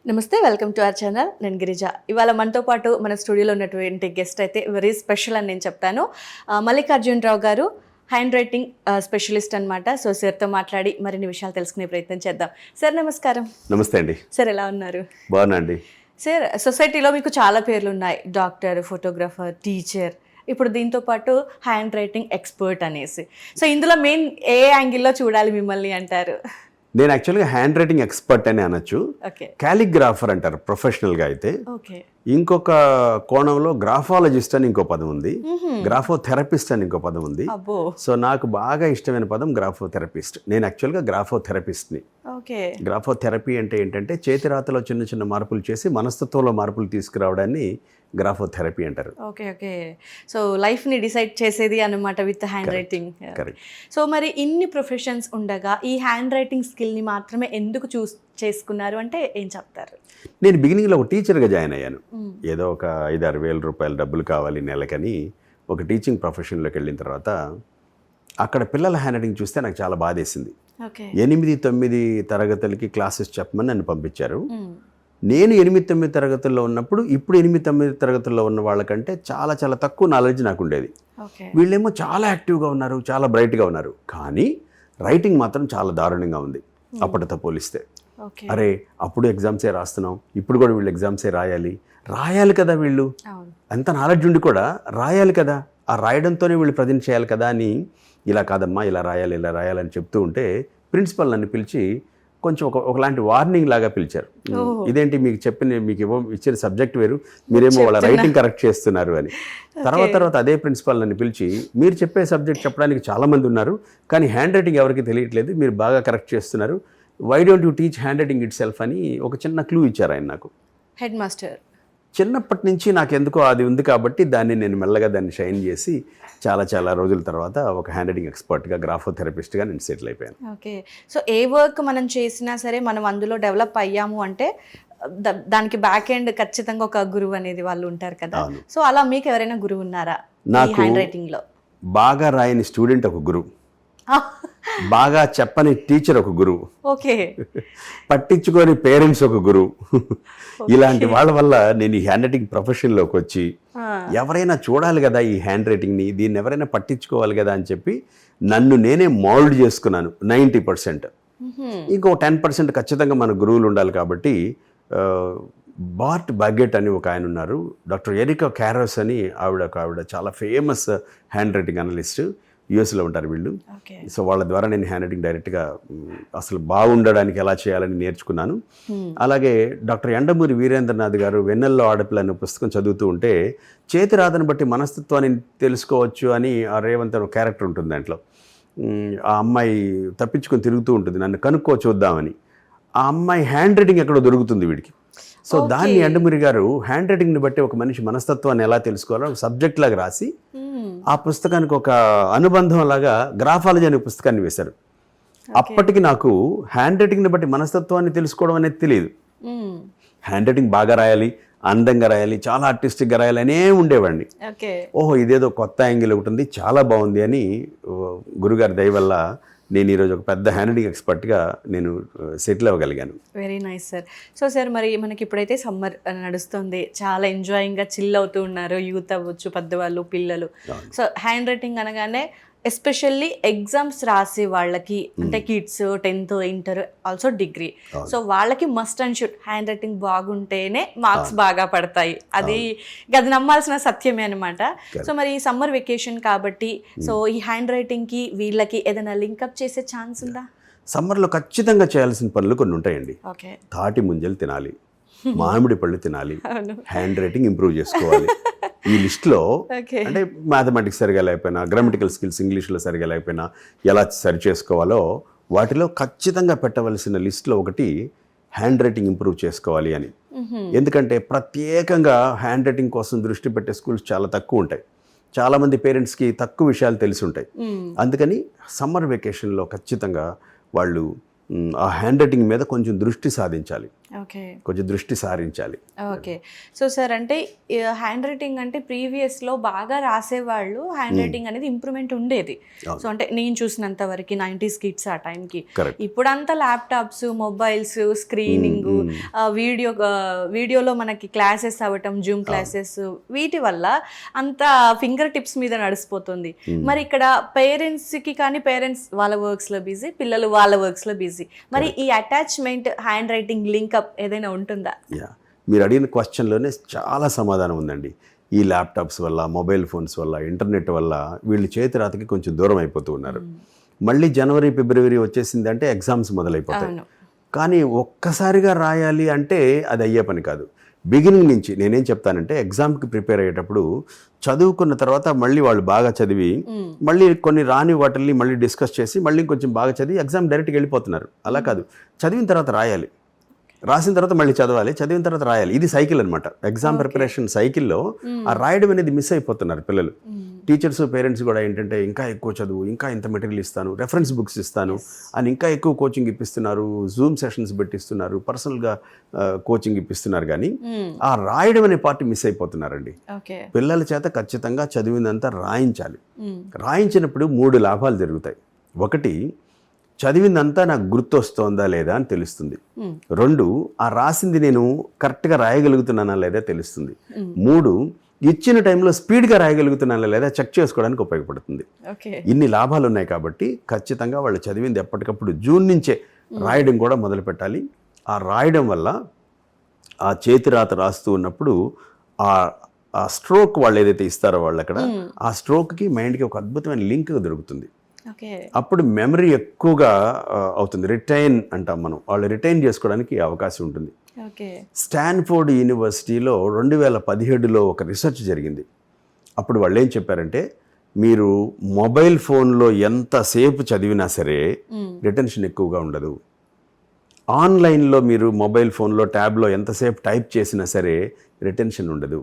నమస్తే, welcome to our channel. నేను గిరిజ. ఇవాళ మనతో పాటు మన స్టూడియోలో ఉన్నటువంటి గెస్ట్ అయితే వెరీ స్పెషల్ అని నేను చెప్తాను. మల్లికార్జునరావు గారు హ్యాండ్ రైటింగ్ స్పెషలిస్ట్ అనమాట. సో సార్తో మాట్లాడి మరిన్ని విషయాలు తెలుసుకునే ప్రయత్నం చేద్దాం. సార్ నమస్కారం. నమస్తే అండి. సార్ ఎలా ఉన్నారు? బాగున్నా అండి. సార్, సొసైటీలో మీకు చాలా పేర్లు ఉన్నాయి. డాక్టర్, ఫోటోగ్రాఫర్, టీచర్, ఇప్పుడు దీంతో పాటు హ్యాండ్ రైటింగ్ ఎక్స్పర్ట్ అనేసి. సో ఇందులో మెయిన్ ఏ యాంగిల్లో చూడాలి మిమ్మల్ని అంటారు? నేను యాక్చువల్గా హ్యాండ్ రైటింగ్ ఎక్స్పర్ట్ అని అనొచ్చు. క్యాలిగ్రాఫర్ అంటారు ప్రొఫెషనల్గా అయితే. ఇంకొక కోణంలో గ్రాఫాలజిస్ట్ అని ఇంకో పదం ఉంది, గ్రాఫోథెరపిస్ట్ అని ఇంకో పదం ఉంది. సో నాకు బాగా ఇష్టమైన పదం గ్రాఫోథెరపిస్ట్. నేను యాక్చువల్గా గ్రాఫోథెరపిస్ట్ని. గ్రాఫోథెరపీ అంటే ఏంటంటే చేతిరాతలో చిన్న చిన్న మార్పులు చేసి మనస్తత్వంలో మార్పులు తీసుకురావడాన్ని గ్రాఫోథెరపీ అంటారు. ఓకే. సో లైఫ్ని డిసైడ్ చేసేది అన్నమాట విత్ హ్యాండ్ రైటింగ్. సో మరి ఇన్ని ప్రొఫెషన్స్ ఉండగా ఈ హ్యాండ్ రైటింగ్ స్కిల్ని మాత్రమే ఎందుకు చేసుకున్నారు అంటే ఏం చెప్తారు? నేను బిగినింగ్లో ఒక టీచర్గా జాయిన్ అయ్యాను. ఏదో ఒక 5-6 వేల రూపాయలు డబ్బులు కావాలి నెలకని ఒక టీచింగ్ ప్రొఫెషన్లోకి వెళ్ళిన తర్వాత అక్కడ పిల్లల హ్యాండ్ రైటింగ్ చూస్తే నాకు చాలా బాధేసింది. 8-9 తరగతులకి క్లాసెస్ చెప్పమని నన్ను పంపించారు. నేను 8-9 తరగతుల్లో ఉన్నప్పుడు ఇప్పుడు 8-9 తరగతుల్లో ఉన్న వాళ్ళకంటే చాలా చాలా తక్కువ నాలెడ్జ్ నాకు ఉండేది. వీళ్ళేమో చాలా యాక్టివ్గా ఉన్నారు, చాలా బ్రైట్గా ఉన్నారు, కానీ రైటింగ్ మాత్రం చాలా దారుణంగా ఉంది అప్పటితో పోలిస్తే. అరే అప్పుడు ఎగ్జామ్సే రాస్తున్నాం, ఇప్పుడు కూడా వీళ్ళు ఎగ్జామ్సే రాయాలి కదా, వీళ్ళు ఎంత నాలెడ్జ్ ఉండి కూడా రాయాలి కదా, ఆ రాయడంతోనే వీళ్ళు ప్రజెంట్ చేయాలి కదా అని, ఇలా కాదమ్మా ఇలా రాయాలని చెప్తూ ఉంటే ప్రిన్సిపల్ నన్ను పిలిచి కొంచెం ఒకలాంటి వార్నింగ్ లాగా పిలిచారు. ఇదేంటి మీకు ఇచ్చిన సబ్జెక్ట్ వేరు, మీరేమో వాళ్ళ రైటింగ్ కరెక్ట్ చేస్తున్నారు అని. తర్వాత అదే ప్రిన్సిపల్ నన్ను పిలిచి, మీరు చెప్పే సబ్జెక్ట్ చెప్పడానికి చాలామంది ఉన్నారు, కానీ హ్యాండ్ రైటింగ్ ఎవరికి తెలియట్లేదు, మీరు బాగా కరెక్ట్ చేస్తున్నారు, why don't you teach handwriting itself అని ఒక చిన్న క్లూ ఇచ్చారు ఆయన నాకు. Headmaster. చిన్నప్పటి నుంచి నాకు ఎందుకో అది ఉంది కాబట్టి నేను మెల్లగా దాన్ని షైన్ చేసి చాలా రోజుల తర్వాత ఒక హ్యాండ్ రైటింగ్ ఎక్స్పర్ట్గా, గ్రాఫోథెరపిస్ట్గా నేను సెటిల్ అయిపోయాను. ఓకే. సో ఏ వర్క్ మనం చేసినా సరే మనం అందులో డెవలప్ అయ్యాము అంటే దానికి బ్యాక్ ఎండ్ ఖచ్చితంగా ఒక గురువు అనేది వాళ్ళు ఉంటారు కదా. సో అలా మీకు ఎవరైనా గురువు ఉన్నారా? నాకు హ్యాండ్ రైటింగ్లో బాగా రాయని స్టూడెంట్ ఒక గురువు, బాగా చెప్పని టీచర్ ఒక గురువు, పట్టించుకొని పేరెంట్స్ ఒక గురువు. ఇలాంటి వాళ్ళ వల్ల నేను ఈ హ్యాండ్ రైటింగ్ ప్రొఫెషన్లోకి వచ్చి ఎవరైనా చూడాలి కదా ఈ హ్యాండ్ రైటింగ్ని, దీన్ని ఎవరైనా పట్టించుకోవాలి కదా అని చెప్పి నన్ను నేనే మోల్డ్ చేసుకున్నాను 90%. ఇంకో 10% ఖచ్చితంగా మన గురువులు ఉండాలి కాబట్టి బార్ట్ బాగెట్ అని ఒక ఆయన ఉన్నారు, డాక్టర్ ఎరికా క్యారోస్ అని ఆవిడ చాలా ఫేమస్ హ్యాండ్ రైటింగ్ అనలిస్ట్, యూఎస్లో ఉంటారు వీళ్ళు. సో వాళ్ళ ద్వారా నేను హ్యాండ్ రైటింగ్ డైరెక్ట్గా అసలు బాగుండడానికి ఎలా చేయాలని నేర్చుకున్నాను. అలాగే డాక్టర్ యండమూరి వీరేంద్రనాథ్ గారు వెన్నెల్లో ఆడపిల్ల అనే పుస్తకం చదువుతూ ఉంటే చేతి రాతను బట్టి మనస్తత్వాన్ని తెలుసుకోవచ్చు అని ఆ రేవంత్ ఒక క్యారెక్టర్ ఉంటుంది దాంట్లో. ఆ అమ్మాయి తప్పించుకొని తిరుగుతూ ఉంటుంది, నన్ను కనుక్కో చూద్దామని. ఆ అమ్మాయి హ్యాండ్ రైటింగ్ ఎక్కడో దొరుకుతుంది వీడికి. సో దాన్ని యండమూరి గారు హ్యాండ్ రైటింగ్ని బట్టి ఒక మనిషి మనస్తత్వాన్ని ఎలా తెలుసుకోవాలో ఒక సబ్జెక్ట్ లాగా రాసి ఆ పుస్తకానికి ఒక అనుబంధం లాగా గ్రాఫాలజీ అనే పుస్తకాన్ని వేశారు. అప్పటికి నాకు హ్యాండ్ రైటింగ్ని బట్టి మనస్తత్వాన్ని తెలుసుకోవడం అనేది తెలియదు. హ్యాండ్ రైటింగ్ బాగా రాయాలి, అందంగా రాయాలి, చాలా ఆర్టిస్టిక్గా రాయాలి అనే ఉండేవాడిని. ఓహో ఇదేదో కొత్త యాంగిల్ ఒకటి ఉంది, చాలా బాగుంది అని గురుగారి దయ వల్ల నేను ఈరోజు ఒక పెద్ద హ్యాండ్ రైటింగ్ ఎక్స్పర్ట్గా నేను సెటిల్ అవ్వగలిగాను. Very nice sir. So sir, మరి మనకి ఇప్పుడైతే సమ్మర్ నడుస్తుంది, చాలా ఎంజాయింగ్గా చిల్ అవుతూ ఉన్నారు, యూత్ అవ్వచ్చు, పెద్దవాళ్ళు, పిల్లలు. సో హ్యాండ్ రైటింగ్ అనగానే ఎస్పెషల్లీ ఎగ్జామ్స్ రాసే వాళ్ళకి, అంటే kids 10th, inter, also degree, so వాళ్ళకి must and should handwriting బాగుంటేనే మార్క్స్ బాగా పడతాయి. అది నమ్మాల్సిన సత్యమే అనమాట. సో మరి ఈ సమ్మర్ వెకేషన్ కాబట్టి సో ఈ హ్యాండ్ రైటింగ్కి వీళ్ళకి ఏదైనా లింకప్ చేసే ఛాన్స్ ఉందా? సమ్మర్లో ఖచ్చితంగా చేయాల్సిన పనులు కొన్ని ఉంటాయండి. తాటి ముంజలు తినాలి, మామిడి పళ్ళు తినాలి, హ్యాండ్ రైటింగ్ ఇంప్రూవ్ చేసుకోవాలి. ఈ లిస్ట్లో అంటే మ్యాథమెటిక్స్ సరిగా లేకపోయినా, గ్రామటికల్ స్కిల్స్ ఇంగ్లీష్లో సరిగా లేకపోయినా ఎలా సరి చేసుకోవాలో వాటిలో ఖచ్చితంగా పెట్టవలసిన లిస్ట్లో ఒకటి హ్యాండ్ రైటింగ్ ఇంప్రూవ్ చేసుకోవాలి అని. ఎందుకంటే ప్రత్యేకంగా హ్యాండ్ రైటింగ్ కోసం దృష్టి పెట్టే స్కూల్స్ చాలా తక్కువ ఉంటాయి, చాలామంది పేరెంట్స్కి తక్కువ విషయాలు తెలిసి ఉంటాయి. అందుకని సమ్మర్ వెకేషన్లో ఖచ్చితంగా వాళ్ళు ఆ హ్యాండ్ రైటింగ్ మీద కొంచెం దృష్టి సాధించాలి. ఓకే. కొంచెం దృష్టి సారించాలి. ఓకే. సో సార్ అంటే హ్యాండ్ రైటింగ్ అంటే ప్రీవియస్లో బాగా రాసేవాళ్ళు హ్యాండ్ రైటింగ్ అనేది ఇంప్రూవ్మెంట్ ఉండేది. సో అంటే నేను చూసినంత వరకు 90s కిడ్స్ ఆ టైంకి. ఇప్పుడంతా ల్యాప్టాప్స్, మొబైల్స్, స్క్రీనింగ్, వీడియోలో మనకి క్లాసెస్ అవ్వటం, జూమ్ క్లాసెస్, వీటి వల్ల అంత ఫింగర్ టిప్స్ మీద నడిచిపోతుంది. మరి ఇక్కడ పేరెంట్స్కి కానీ పేరెంట్స్ వాళ్ళ వర్క్స్లో బిజీ, పిల్లలు వాళ్ళ వర్క్స్లో బిజీ. మరి ఈ అటాచ్మెంట్ హ్యాండ్ రైటింగ్ లింకప్ ఏదైనా ఉంటుందా? మీరు అడిగిన క్వశ్చన్లోనే చాలా సమాధానం ఉందండి. ఈ ల్యాప్టాప్స్ వల్ల, మొబైల్ ఫోన్స్ వల్ల, ఇంటర్నెట్ వల్ల వీళ్ళు చేతి రాతకి కొంచెం దూరం అయిపోతూ ఉన్నారు. మళ్ళీ జనవరి, ఫిబ్రవరి వచ్చేసిందంటే ఎగ్జామ్స్ మొదలైపోతాయి. కానీ ఒక్కసారిగా రాయాలి అంటే అది అయ్యే పని కాదు. బిగినింగ్ నుంచి నేనేం చెప్తానంటే, ఎగ్జామ్కి ప్రిపేర్ అయ్యేటప్పుడు చదువుకున్న తర్వాత మళ్ళీ వాళ్ళు బాగా చదివి మళ్ళీ కొన్ని రాని వాటిల్ని మళ్ళీ డిస్కస్ చేసి మళ్ళీ కొంచెం బాగా చదివి ఎగ్జామ్ డైరెక్ట్గా వెళ్ళిపోతున్నారు. అలా కాదు, చదివిన తర్వాత రాయాలి, రాసిన తర్వాత మళ్ళీ చదవాలి, చదివిన తర్వాత రాయాలి. ఇది సైకిల్ అనమాట. ఎగ్జామ్ ప్రిపరేషన్ సైకిల్లో ఆ రాయడం అనేది మిస్ అయిపోతున్నారు పిల్లలు. టీచర్స్, పేరెంట్స్ కూడా ఏంటంటే ఇంకా ఎక్కువ చదువు, ఇంకా ఇంత మెటీరియల్ ఇస్తాను, రెఫరెన్స్ బుక్స్ ఇస్తాను అని ఇంకా ఎక్కువ కోచింగ్ ఇప్పిస్తున్నారు, జూమ్ సెషన్స్ పెట్టిస్తున్నారు, పర్సనల్గా కోచింగ్ ఇప్పిస్తున్నారు. కానీ ఆ రాయడం అనే పార్ట్ మిస్ అయిపోతున్నారండి. పిల్లల చేత ఖచ్చితంగా చదివినంత రాయించాలి. రాయించినప్పుడు 3 లాభాలు జరుగుతాయి. ఒకటి, చదివిందంతా నాకు గుర్తొస్తోందా లేదా అని తెలుస్తుంది. 2, ఆ రాసింది నేను కరెక్ట్గా రాయగలుగుతున్నానా లేదా తెలుస్తుంది. 3, ఇచ్చిన టైంలో స్పీడ్గా రాయగలుగుతున్నానా లేదా చెక్ చేసుకోవడానికి ఉపయోగపడుతుంది. ఇన్ని లాభాలు ఉన్నాయి కాబట్టి ఖచ్చితంగా వాళ్ళు చదివింది ఎప్పటికప్పుడు జూన్ నుంచే రాయడం కూడా మొదలు పెట్టాలి. ఆ రాయడం వల్ల ఆ చేతి రాత రాస్తూ ఉన్నప్పుడు ఆ స్ట్రోక్ వాళ్ళు ఏదైతే ఇస్తారో వాళ్ళు అక్కడ ఆ స్ట్రోక్కి మైండ్కి ఒక అద్భుతమైన లింక్ దొరుకుతుంది. అప్పుడు మెమరీ ఎక్కువగా అవుతుంది. రిటైన్ అంటాం మనం, వాళ్ళు రిటైన్ చేసుకోవడానికి అవకాశం ఉంటుంది. స్టాన్ఫోర్డ్ యూనివర్సిటీలో 2017లో ఒక రీసెర్చ్ జరిగింది. అప్పుడు వాళ్ళు ఏం చెప్పారంటే, మీరు మొబైల్ ఫోన్లో ఎంతసేపు చదివినా సరే రిటెన్షన్ ఎక్కువగా ఉండదు. ఆన్లైన్లో మీరు మొబైల్ ఫోన్లో ట్యాబ్లో ఎంతసేపు టైప్ చేసినా సరే రిటెన్షన్ ఉండదు.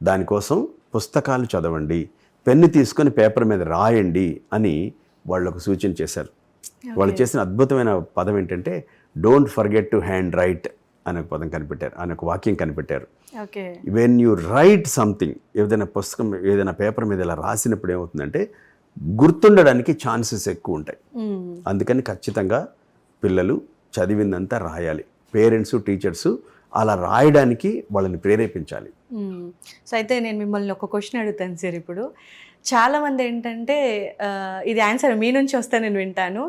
దానికోసం పుస్తకాలు చదవండి, పెన్ను తీసుకొని పేపర్ మీద రాయండి అని వాళ్ళకు సూచన చేశారు. వాళ్ళు చేసిన అద్భుతమైన పదం ఏంటంటే, don't forget to hand right అనే ఒక పదం కనిపెట్టారు, అనే ఒక వాక్యం కనిపెట్టారు. వెన్ యూ రైట్ సంథింగ్, ఏదైనా పుస్తకం, ఏదైనా పేపర్ మీద ఇలా రాసినప్పుడు ఏమవుతుందంటే గుర్తుండడానికి ఛాన్సెస్ ఎక్కువ ఉంటాయి. అందుకని ఖచ్చితంగా పిల్లలు చదివిందంతా రాయాలి. పేరెంట్స్, టీచర్స్ అలా రాయడానికి వాళ్ళని ప్రేరేపించాలి. సో అయితే నేను మిమ్మల్ని ఒక క్వశ్చన్ అడుగుతాను సార్. ఇప్పుడు చాలామంది ఏంటంటే, ఇది ఆన్సర్ మీ నుంచి వస్తే నేను వింటాను,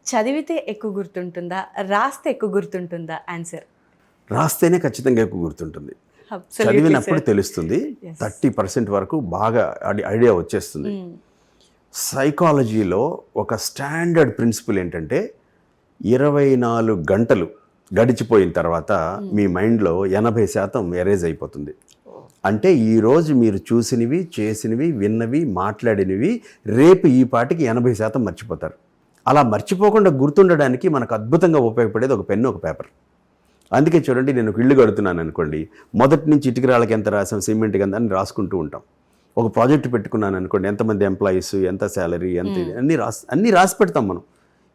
చదివితే ఎక్కువ గుర్తుంటుందా, రాస్తే ఎక్కువ గుర్తుంటుందా? ఆన్సర్ రాస్తేనే ఖచ్చితంగా ఎక్కువ గుర్తుంటుంది. చదివినప్పుడు తెలుస్తుంది. 30% వరకు బాగా ఐడియా వచ్చేస్తుంది. సైకాలజీలో ఒక స్టాండర్డ్ ప్రిన్సిపల్ ఏంటంటే, 24 గంటలు గడిచిపోయిన తర్వాత మీ మైండ్లో 80% ఎరేజ్ అయిపోతుంది. అంటే ఈరోజు మీరు చూసినవి, చేసినవి, విన్నవి, మాట్లాడినవి రేపు ఈ పాటికి 80% మర్చిపోతారు. అలా మర్చిపోకుండా గుర్తుండడానికి మనకు అద్భుతంగా ఉపయోగపడేది ఒక పెన్ను, ఒక పేపర్. అందుకే చూడండి, నేను ఒక ఇల్లు కడుతున్నాను అనుకోండి, మొదటి నుంచి ఇటుకరాళ్ళకి ఎంత రాసాం, సిమెంట్కి ఎంత అని రాసుకుంటూ ఉంటాం. ఒక ప్రాజెక్ట్ పెట్టుకున్నాను అనుకోండి, ఎంతమంది ఎంప్లాయీస్, ఎంత శాలరీ, ఎంత, అన్నీ రాసి పెడతాం మనం.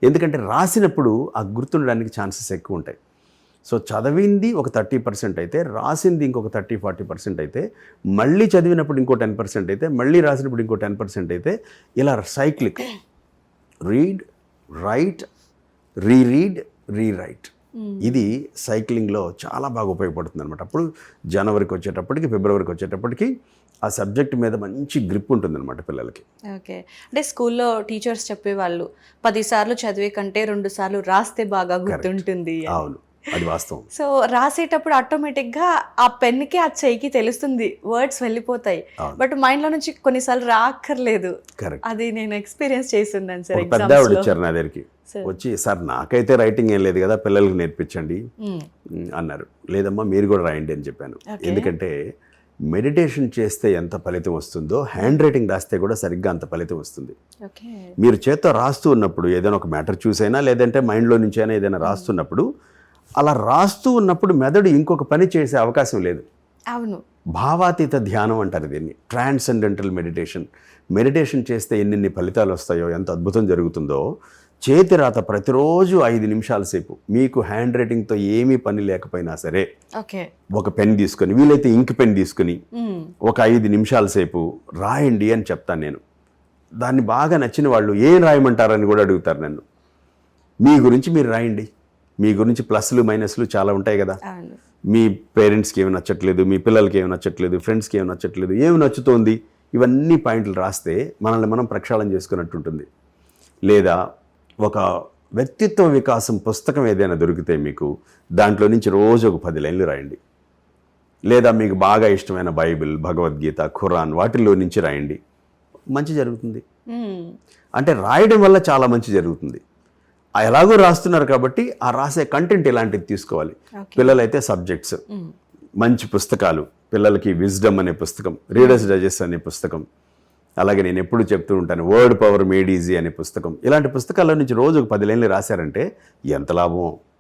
ఎందుకంటే రాసినప్పుడు ఆ గుర్తుండడానికి ఛాన్సెస్ ఎక్కువ ఉంటాయి. సో చదివింది ఒక 30% అయితే, రాసింది ఇంకొక 30-40% అయితే, మళ్ళీ చదివినప్పుడు ఇంకో 10% అయితే, మళ్ళీ రాసినప్పుడు ఇంకో 10% అయితే, ఇలా cyclic read, right, reread, rewrite, ఇది సైక్లింగ్లో చాలా బాగా ఉపయోగపడుతుంది అనమాట. అప్పుడు జనవరికి వచ్చేటప్పటికి, ఫిబ్రవరికి వచ్చేటప్పటికి ఆ సబ్జెక్ట్ మీద మంచి గ్రిప్ ఉంటుందన్నమాట పిల్లలకి. ఓకే. అంటే స్కూల్లో టీచర్స్ చెప్పేవాళ్ళు 10 సార్లు చదివే కంటే 2 సార్లు రాస్తే బాగా గుర్తుంటుంది. అవును, అది వాస్తవం. సో రాసేటప్పుడు ఆటోమేటిక్గా ఆ పెన్కి, ఆ చెయ్యికి తెలుస్తుంది, వర్డ్స్ వెళ్ళిపోతాయి. బట్ మైండ్లో నుంచి కొన్నిసార్లు రాక్కర్లేదు. అది నేను ఎక్స్పీరియన్స్ చేస్తున్నాను సార్. పెద్ద ఆవిడ వచ్చారు నా దగ్గరికి, వచ్చి, సార్ నాకైతే రైటింగ్ ఏం లేదు కదా, పిల్లలకి నేర్పించండి అన్నారు. లేదమ్మా మీరు కూడా రాయండి అని చెప్పాను. ఎందుకంటే మెడిటేషన్ చేస్తే ఎంత ఫలితం వస్తుందో హ్యాండ్ రైటింగ్ రాస్తే కూడా సరిగ్గా అంత ఫలితం వస్తుంది. మీరు చేత్తో రాస్తూ ఉన్నప్పుడు ఏదైనా ఒక మ్యాటర్ చూసైనా, లేదంటే మైండ్లో నుంచి అయినా ఏదైనా రాస్తున్నప్పుడు, అలా రాస్తూ ఉన్నప్పుడు మెదడు ఇంకొక పని చేసే అవకాశం లేదు. అవును, భావాతీత ధ్యానం అంటారు దీన్ని, ట్రాన్సెండెంటల్ మెడిటేషన్. మెడిటేషన్ చేస్తే ఎన్ని ఫలితాలు వస్తాయో, ఎంత అద్భుతం జరుగుతుందో, చేతి రాత ప్రతిరోజు 5 నిమిషాల సేపు, మీకు హ్యాండ్ రైటింగ్తో ఏమీ పని లేకపోయినా సరే ఓకే. ఒక పెన్ తీసుకొని, వీలైతే ఇంక్ పెన్ తీసుకొని ఒక 5 నిమిషాల సేపు రాయండి అని చెప్తాను నేను. దాన్ని బాగా నచ్చిన వాళ్ళు ఏం రాయమంటారని కూడా అడుగుతారు నన్ను. మీ గురించి మీరు రాయండి, మీ గురించి ప్లస్లు మైనస్లు చాలా ఉంటాయి కదా. అవును. మీ పేరెంట్స్కి ఏమి నచ్చట్లేదు, మీ పిల్లలకి ఏమి నచ్చట్లేదు, ఫ్రెండ్స్కి ఏమి నచ్చట్లేదు, ఏమి నచ్చుతోంది, ఇవన్నీ పాయింట్లు రాస్తే మనల్ని మనం ప్రక్షాళన చేసుకున్నట్టు ఉంటుంది. లేదా ఒక వ్యక్తిత్వ వికాసం పుస్తకం ఏదైనా దొరికితే మీకు, దాంట్లో నుంచి రోజు ఒక 10 లైన్లు రాయండి. లేదా మీకు బాగా ఇష్టమైన బైబిల్, భగవద్గీత, ఖురాన్ వాటిల్లో నుంచి రాయండి. మంచి జరుగుతుంది. అంటే రాయడం వల్ల చాలా మంచి జరుగుతుంది. ఎలాగో రాస్తున్నారు కాబట్టి ఆ రాసే కంటెంట్ ఇలాంటిది తీసుకోవాలి. పిల్లలైతే సబ్జెక్ట్స్, మంచి పుస్తకాలు, పిల్లలకి విజ్డమ్ అనే పుస్తకం, రీడర్స్ డైజెస్ట్ అనే పుస్తకం, అలాగే నేను ఎప్పుడు చెప్తూ ఉంటాను వర్డ్ పవర్ మేడ్ ఈజీ అనే పుస్తకం. ఇలాంటి పుస్తకాల నుంచి రోజు ఒక 10 లైన్లు రాశారంటే ఎంత లాభం.